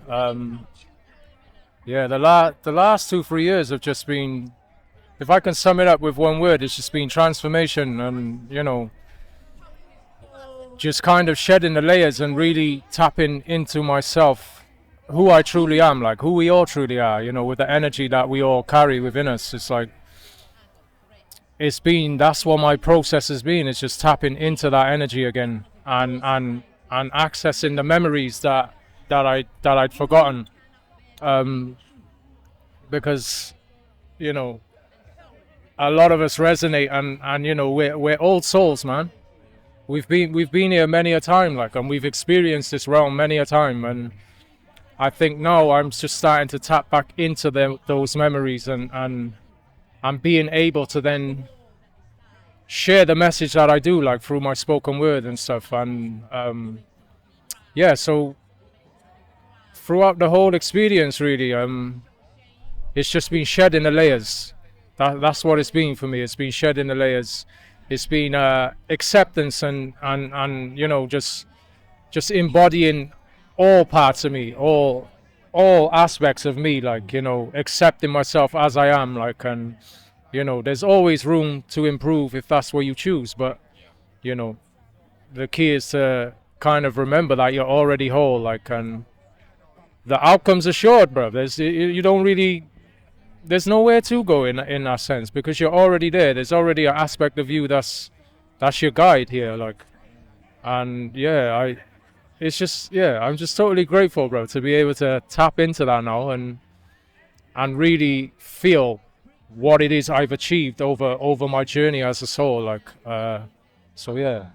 man. Yeah, the last 2 3 years have just been, if I can sum it up with one word, it's just been transformation, and just kind of shedding the layers and really tapping into myself, who I truly am, like who we all truly are, with the energy that we all carry within us. It's like, that's what my process has been. It's just tapping into that energy again, and accessing the memories that I'd forgotten, because a lot of us resonate, and we're old souls, man. We've been here many a time, like, and we've experienced this realm many a time, and I think now I'm just starting to tap back into those memories, and being able to then share the message that I do, like through my spoken word and stuff. And so throughout the whole experience, really, it's just been shedding the layers. That's what it's been for me. It's been shedding the layers. It's been acceptance, and just embodying all parts of me, all aspects of me, like, accepting myself as I am, like, and there's always room to improve if that's what you choose, but the key is to kind of remember that you're already whole, like, and the outcome's assured, bro. There's nowhere to go in that sense, because you're already there. There's already an aspect of you that's your guide here, like, and it's just, I'm just totally grateful, bro, to be able to tap into that now, and really feel what it is I've achieved over my journey as a soul, like, so yeah.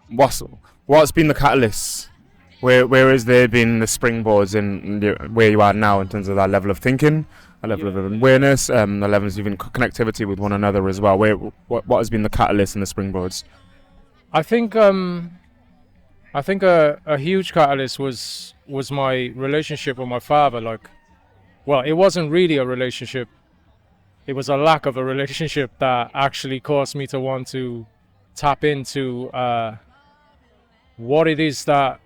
What's been the catalyst? Where has there been the springboards in where you are now, in terms of that level of thinking, a level of awareness, the levels of even connectivity with one another as well? What has been the catalyst and the springboards? I think a huge catalyst was my relationship with my father. Like, well, it wasn't really a relationship. It was a lack of a relationship that actually caused me to want to tap into what it is that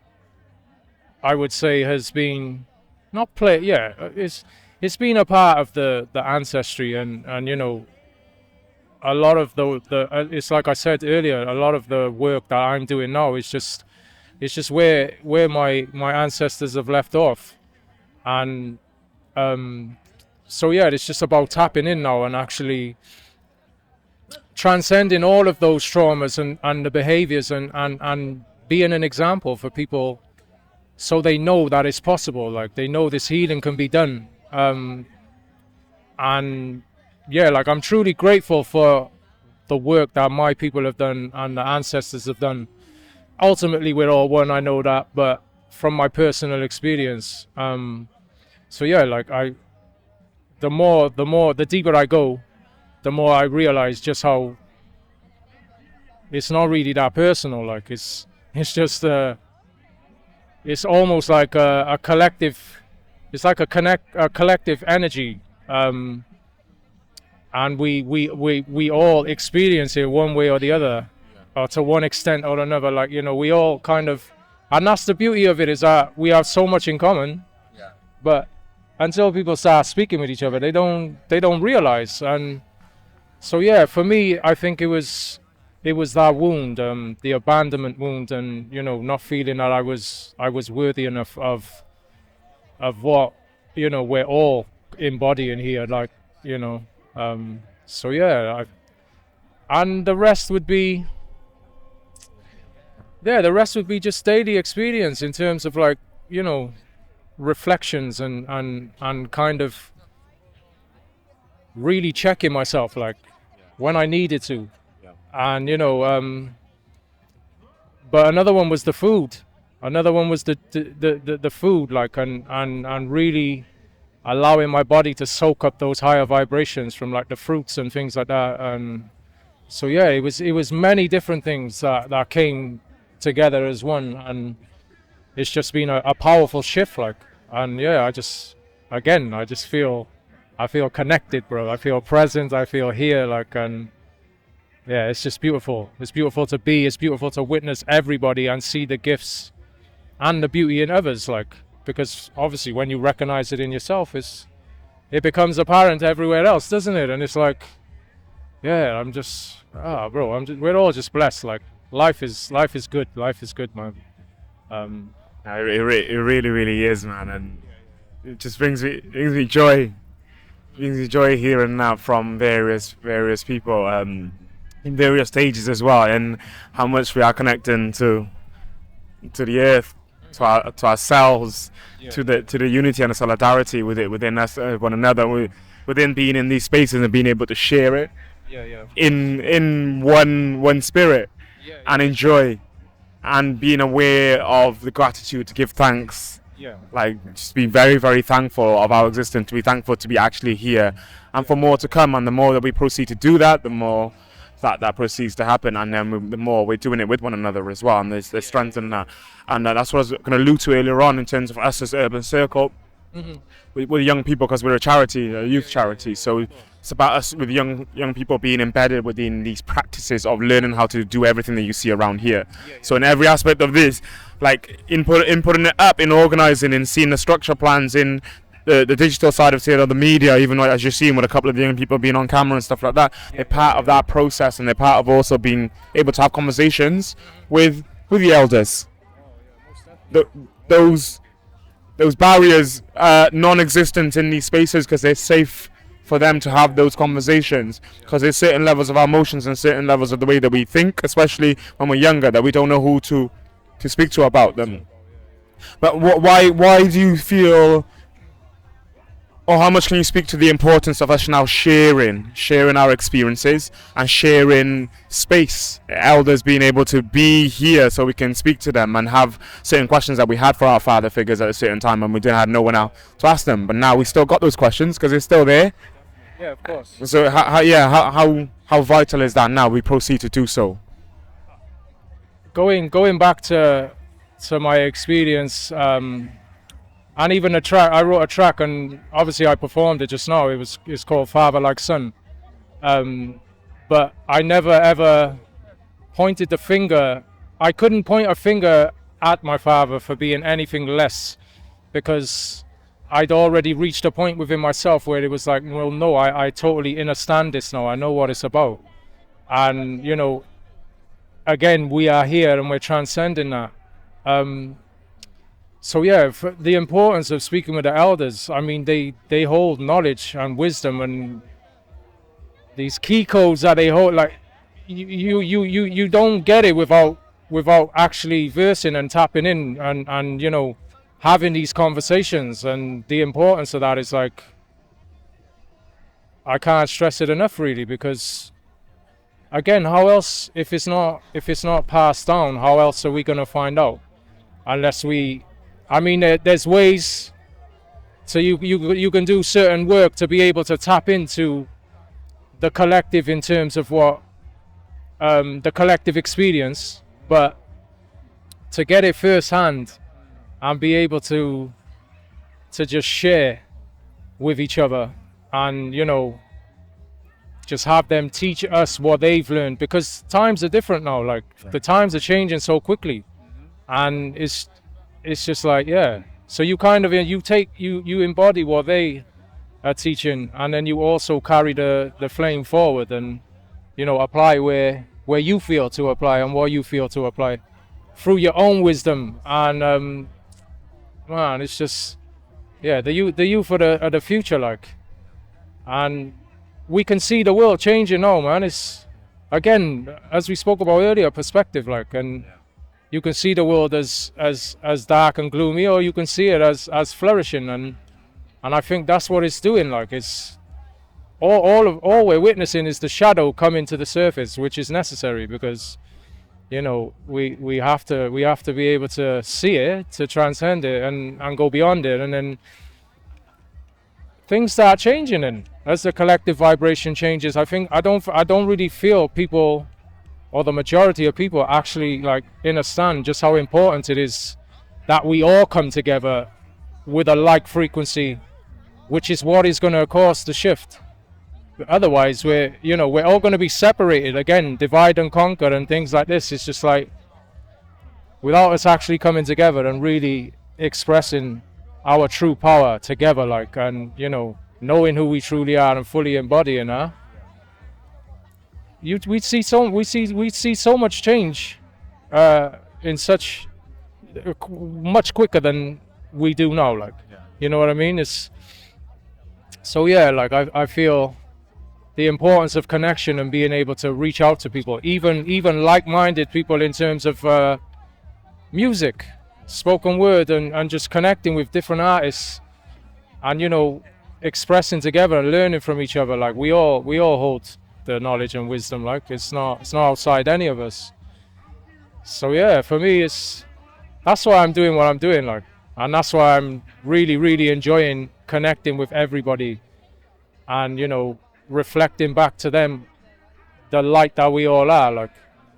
I would say has been not play. Yeah, it's been a part of the ancestry, and a lot of the it's like I said earlier, a lot of the work that I'm doing now is just where my ancestors have left off, and so yeah, it's just about tapping in now and actually transcending all of those traumas and the behaviors, and being an example for people, so they know that it's possible, like they know this healing can be done. And yeah, like, I'm truly grateful for the work that my people have done and the ancestors have done. Ultimately we're all one, I know that, but from my personal experience, so yeah, like, the deeper I go, the more I realize just how it's not really that personal. Like, it's just it's almost like a collective. It's like a collective energy, and we all experience it one way or the other, or to one extent or another. Like, we all kind of, and that's the beauty of it, is that we have so much in common. Yeah. But until people start speaking with each other, they don't realize. And so yeah, for me, I think it was that wound, the abandonment wound, and not feeling that I was worthy enough of what we're all embodying here, like, so yeah, and the rest would be just daily experience, in terms of, like, reflections, and kind of really checking myself, like, when I needed to. And but another one was the food. Another one was the food, like, and really allowing my body to soak up those higher vibrations from, like, the fruits and things like that. And so yeah, it was many different things that came together as one, and it's just been a powerful shift, like. And yeah, I feel connected, bro. I feel present. I feel here, like, and yeah, it's just beautiful. It's beautiful to be. It's beautiful to witness everybody and see the gifts and the beauty in others, like. because obviously when you recognize it in yourself, it becomes apparent everywhere else, doesn't it? And it's like, yeah, I'm just, bro, we're all just blessed. Like life is good. Life is good, man. It really, really is, man, and it just brings me joy. Brings me joy hearing that from various people in various stages as well, and how much we are connecting to the earth, to ourselves, to the unity and the solidarity within us, one another, within being in these spaces and being able to share it in one spirit and enjoy, and being aware of the gratitude to give thanks. Like just be very, very thankful of our existence, to be thankful to be actually here, and for more to come. And the more that we proceed to do that, the more that proceeds to happen, and then the more we're doing it with one another as well, and there's strength in that. And that's what I was going to allude to earlier on in terms of us as Urban Circle, with young people, because we're a charity, a youth charity. So it's about us with young people being embedded within these practices of learning how to do everything that you see around here. So in every aspect of this, like inputting it up, in organising, in seeing the structure plans, in the digital side of the media, even like, as you're seeing with a couple of young people being on camera and stuff like that, they're part of that process, and they're part of also being able to have conversations with the elders. Those barriers are non-existent in these spaces because they're safe for them to have those conversations, because there's certain levels of our emotions and certain levels of the way that we think, especially when we're younger, that we don't know who to speak to about them. But why do you feel, or how much can you speak to the importance of us now sharing our experiences and sharing space, elders being able to be here so we can speak to them and have certain questions that we had for our father figures at a certain time when we didn't have no one else to ask them, but now we still got those questions because they're still there. Yeah, of course. So how vital is that now we proceed to do so? Going back to my experience, and even a track, I wrote a track, and obviously I performed it just now. It's called Father Like Son. But I never ever pointed the finger. I couldn't point a finger at my father for being anything less, because I'd already reached a point within myself where it was like, well, no, I totally understand this now. I know what it's about. And, you know, again, we are here and we're transcending that. So yeah, for the importance of speaking with the elders, I mean, they hold knowledge and wisdom and these key codes that they hold. Like you don't get it without actually versing and tapping in and you know, having these conversations. And the importance of that is like, I can't stress it enough really, because again, how else, if it's not passed down, how else are we gonna find out? Unless we, I mean, there's ways, so you can do certain work to be able to tap into the collective in terms of what the collective experience, but to get it firsthand and be able to just share with each other, and you know, just have them teach us what they've learned, because times are different now. Like the times are changing so quickly, and it's just like, yeah. So you kind of you embody what they are teaching, and then you also carry the flame forward, and you know, apply where you feel to apply and what you feel to apply through your own wisdom. And man, it's just, yeah, the youth are the future, like, and we can see the world changing now, man. It's, again, as we spoke about earlier, perspective, like, and you can see the world as dark and gloomy, or you can see it as flourishing, and I think that's what it's doing. Like, it's all we're witnessing is the shadow coming to the surface, which is necessary, because you know, we have to be able to see it, to transcend it, and go beyond it, and then things start changing. And as the collective vibration changes, I think I don't really feel people, or the majority of people, actually like understand just how important it is that we all come together with a like frequency, which is what is going to cause the shift. Otherwise, we're all going to be separated again, divide and conquer and things like this. It's just like, without us actually coming together and really expressing our true power together, like, and knowing who we truly are and fully embodying that, we see so much change in such much quicker than we do now, like, you know what I mean? It's so, yeah, like, I feel the importance of connection and being able to reach out to people, even like-minded people, in terms of music, spoken word, and just connecting with different artists, and expressing together and learning from each other. Like, we all hold the knowledge and wisdom, like, it's not outside any of us. So, yeah, for me, that's why I'm doing what I'm doing, like, and that's why I'm really, really enjoying connecting with everybody, and reflecting back to them the light that we all are, like,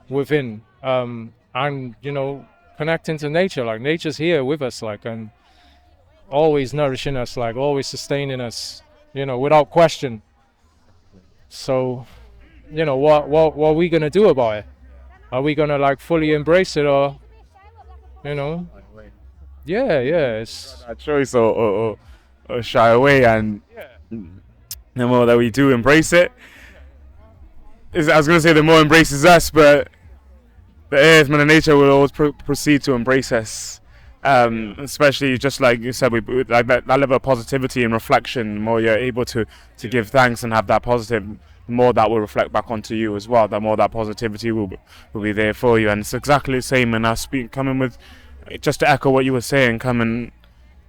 within, and connecting to nature, like, nature's here with us, like, and always nourishing us, like, always sustaining us, without question. So, what are we gonna do about it? Are we gonna, like, fully embrace it, or yeah, it's That choice, or shy away, and the more that we do embrace it, I was going to say the more embraces us, but the earth, Mother Nature, will always proceed to embrace us. Especially, just like you said, we like that level of positivity and reflection. The more you're able to give thanks and have that positive, the more that will reflect back onto you as well. The more that positivity will be there for you. And it's exactly the same in us coming with, just to echo what you were saying, coming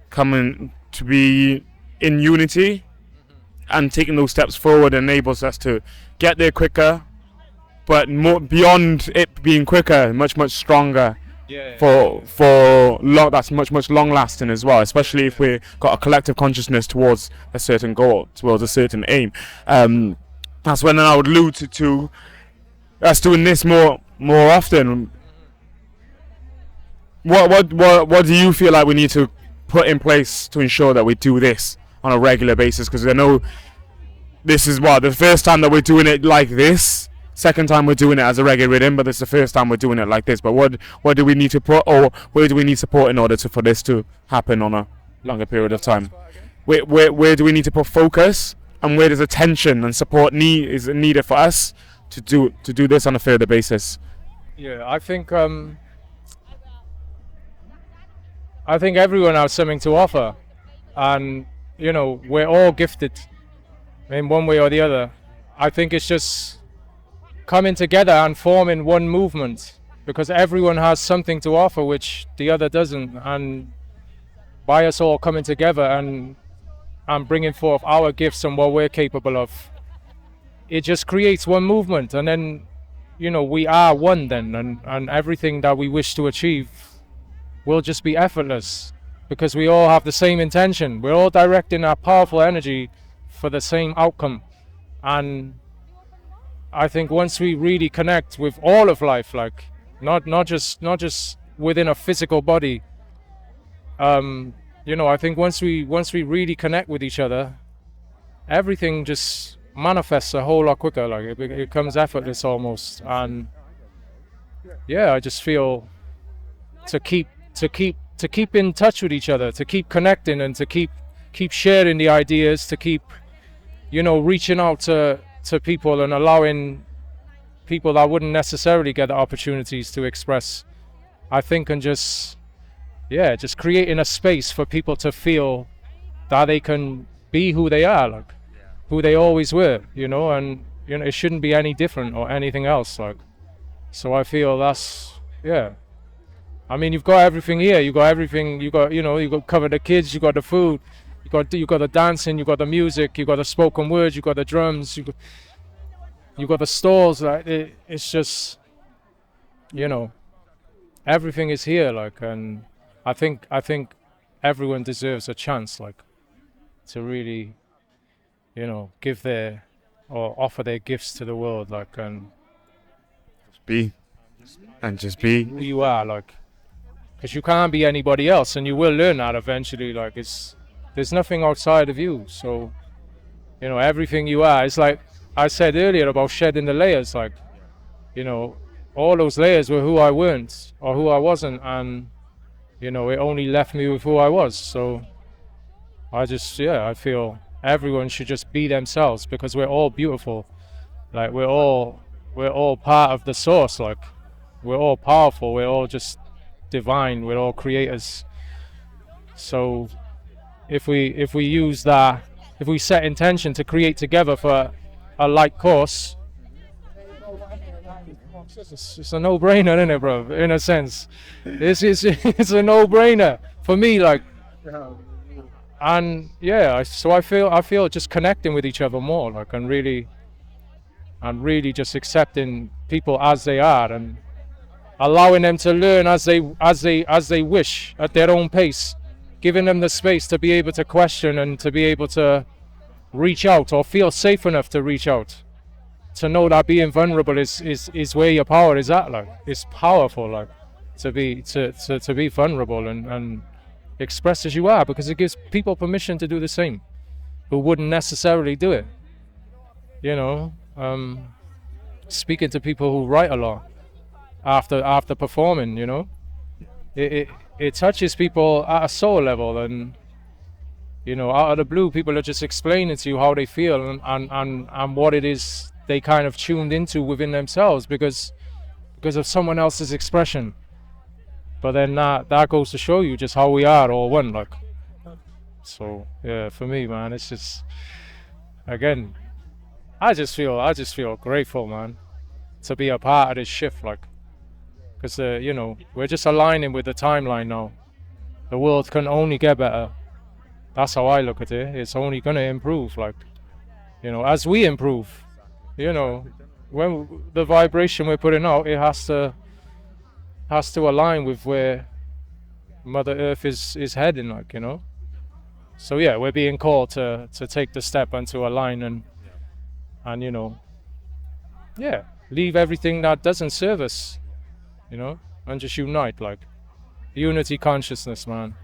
to be in unity and taking those steps forward enables us to get there quicker, but more beyond it being quicker, much stronger. For long, that's much long lasting as well, especially if we've got a collective consciousness towards a certain goal, towards a certain aim. That's when I would allude to us doing this more often. What do you feel like we need to put in place to ensure that we do this on a regular basis? Because I know this is the first time that we're doing it like this. Second time we're doing it as a reggae rhythm, but this is the first time we're doing it like this. But what do we need to put, or where do we need support in order for this to happen on a longer period of time? Where do we need to put focus, and where does attention and support is needed for us to do this on a further basis? Yeah, I think everyone has something to offer, and we're all gifted in one way or the other. I think it's just coming together and forming one movement, because everyone has something to offer which the other doesn't, and by us all coming together and bringing forth our gifts and what we're capable of, it just creates one movement, and then we are one then, and everything that we wish to achieve will just be effortless, because we all have the same intention. We're all directing our powerful energy for the same outcome. And I think once we really connect with all of life, like not just within a physical body, I think once we really connect with each other, everything just manifests a whole lot quicker. Like it becomes effortless almost. And yeah, I just feel to keep in touch with each other, to keep connecting, and to keep sharing the ideas, to keep reaching out to people and allowing people that wouldn't necessarily get the opportunities to express, I think, and just creating a space for people to feel that they can be who they are, like who they always were, and it shouldn't be any different or anything else, like. So I feel that's, yeah. I mean, you've got everything here. You got everything. You got cover the kids. You got the food. You got the dancing. You got the music. You got the spoken words. You got the drums. You got the stalls. Like it's just, everything is here. Like, and I think everyone deserves a chance, like, to really, give their or offer their gifts to the world, like, and just be who you are, like. Because you can't be anybody else, and you will learn that eventually. Like there's nothing outside of you. So, everything you are. It's like I said earlier about shedding the layers. Like, all those layers were who I weren't or who I wasn't, and it only left me with who I was. So, I feel everyone should just be themselves, because we're all beautiful. Like we're all part of the source. Like we're all powerful. We're all just divine. We're all creators. So if we use that, if we set intention to create together for a like cause, it's a no-brainer, isn't it, bro? In a sense, it's a no-brainer for me. Like, and yeah, so I feel just connecting with each other more, like, and really just accepting people as they are, and allowing them to learn as they wish at their own pace, giving them the space to be able to question and to be able to reach out, or feel safe enough to reach out, to know that being vulnerable is where your power is at. Like, it's powerful, like, to be vulnerable and express as you are, because it gives people permission to do the same who wouldn't necessarily do it. You know, speaking to people who write a lot after performing, it touches people at a soul level, and out of the blue, people are just explaining to you how they feel, and what it is they kind of tuned into within themselves because of someone else's expression. But then that goes to show you just how we are all one, like. So yeah, for me, man, it's just, again, I just feel grateful, man, to be a part of this shift, like, because we're just aligning with the timeline now. The world can only get better. That's how I look at it. It's only gonna improve, like, as we improve. When the vibration we're putting out, it has to align with where Mother Earth is heading, like, So yeah, we're being called to take the step and to align and yeah, leave everything that doesn't serve us, and just unite, like, unity consciousness, man.